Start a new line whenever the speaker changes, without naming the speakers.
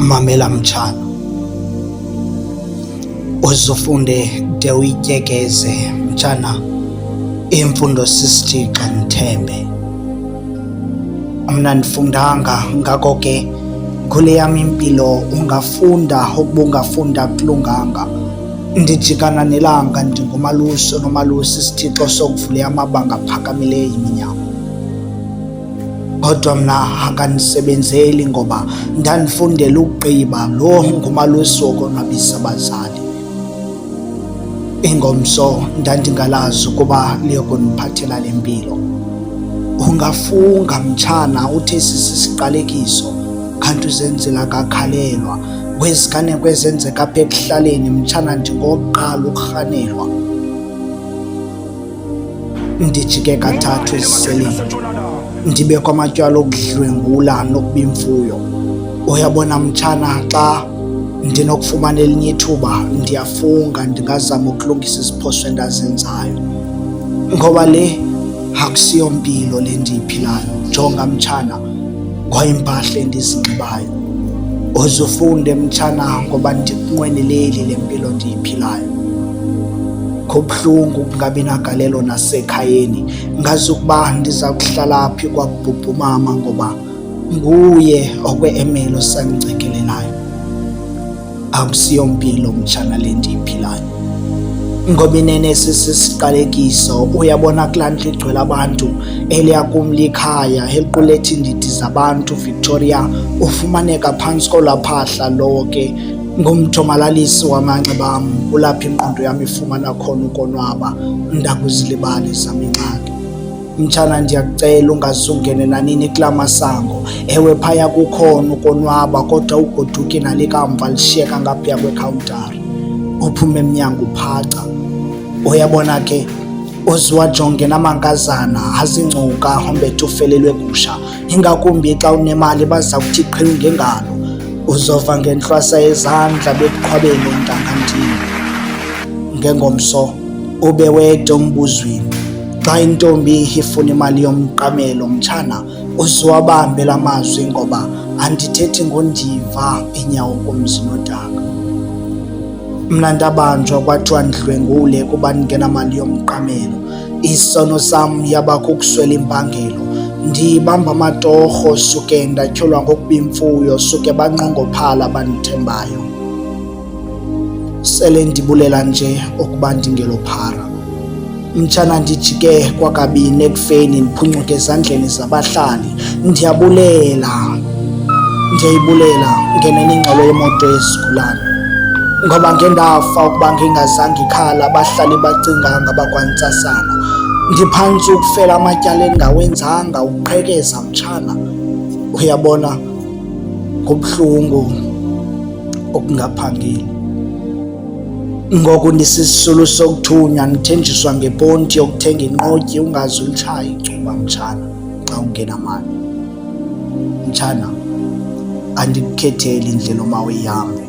Mamela mtshana, uzufunde de uyityekeze mtshana. Imfundo sisithixa ndithembe. Mna andifundanga, ngako ke kule yam impilo ungafunda ukuba ungafunda akulunganga. Ndijikana nelanga, ndingumalusi, nomalusi isithixo sokuvula amabanga aphakamileyo iminyango. Kodwa mna akandisebenzeli ngoba ndandifundela ukugqiba lo ngumalusi wokonwabisa abazali. Ingomso ndandingalazi ukuba liyokundiphathela le mpilo. Ungafunga mtshana uthe sisiqalekiso kanti uzenzela kakhalelwa. Kweziganeko ezenzeka apha ekuhlaleni mtshana ndingokuqala ukurhanelwa. Ndijike kathathu eziseleni, ndibe kwamatyala okudlwengula nokuba imfuyo. Uyabona mtshana, xa ndinokufumana elinye ithuba ndiyafunga, ndingazama ukulungisa iziphoso endazenzayo, ngoba le akusiyo mpilo le ndiyiphilayo. Jonga mtshana kwayimpahla endizinxibayo. Uzufunde mtshana ngoba ndikunqweneleli le mpilo ndiyiphilayo. Kubuhlungu ukungabi nagalelo nasekhayeni. Ngazi ukuba ndiza kuhlala phi kwakubhubha umama ngoba nguye okwe-emelo sandicekelelayo. Akusiyo mpilo mtshana le ndiyiphilayo, ngoba inene sisisiqalekiso. Uyabona kulaa ndlu igcwele abantu, eliyakum likhaya eliqulethe iindidi zabantu. Victoria ufumaneka phantsi kolaa phahla lowo ke ngumthomalalisi wamanxiba am. Kulapho ingqondo yam ifumana khona ukonwaba, ndakuzilibala ezam ingxaki. Mtshana ndiyakucela ungazungene nanini kulaa masango. Ewe phaya kukhona ukonwaba, kodwa ugoduke nale kamva lishiyeka ngaphaya kwekhawuntari, uphume emnyango uphaca. Uyabona ke uziwajonge namankazana azingcuka hombethe ufelelwe gusha, ingakumbi xa unemali baza kuthi qhiwu ngengalo. Uzova ngentlwasa yezandla bekuqhwabeni untangantini. Ngengomso ube wedwa umbuzweni. Xa intombi ifuna imali yomqamelo mtshana, uziwabambe la mazwi ngoba andithethi ngondiva inyawo kumzi notaka. Mna ndabanjwa kwathiwa ndidlwengule kuba ndingenamali yomqamelo. Isono sam yaba kukuswela impangelo. Ndibamba amatorho suke ndatyholwa ngokuba imfuyo, suke banqongophala abandithembayo. Sele ndibulela nje ukuba ndingelophara. Mtshana ndijike kwakabini ekufeni ndiphuncuke ezandleni zabahlali. Ndiyayibulela ngenene ingxolo yemoto yezigulana, ngoba ngendafa ukuba ngingazange ikhala abahlali bacinganga bakwantsasana. Ndiphantsi ukufela amatyala endingawenzanga uqhekeza mtshana. Uyabona kubuhlungu ukungaphangeli. Ngoku ndisisisulu sokuthunywa, ndithenjiswa ngeponti yokuthenga inqotyi ungaze ulitshaye icuba mtshana xa ungenamali. Mtshana andikukhetheli indlela omawuyihambe.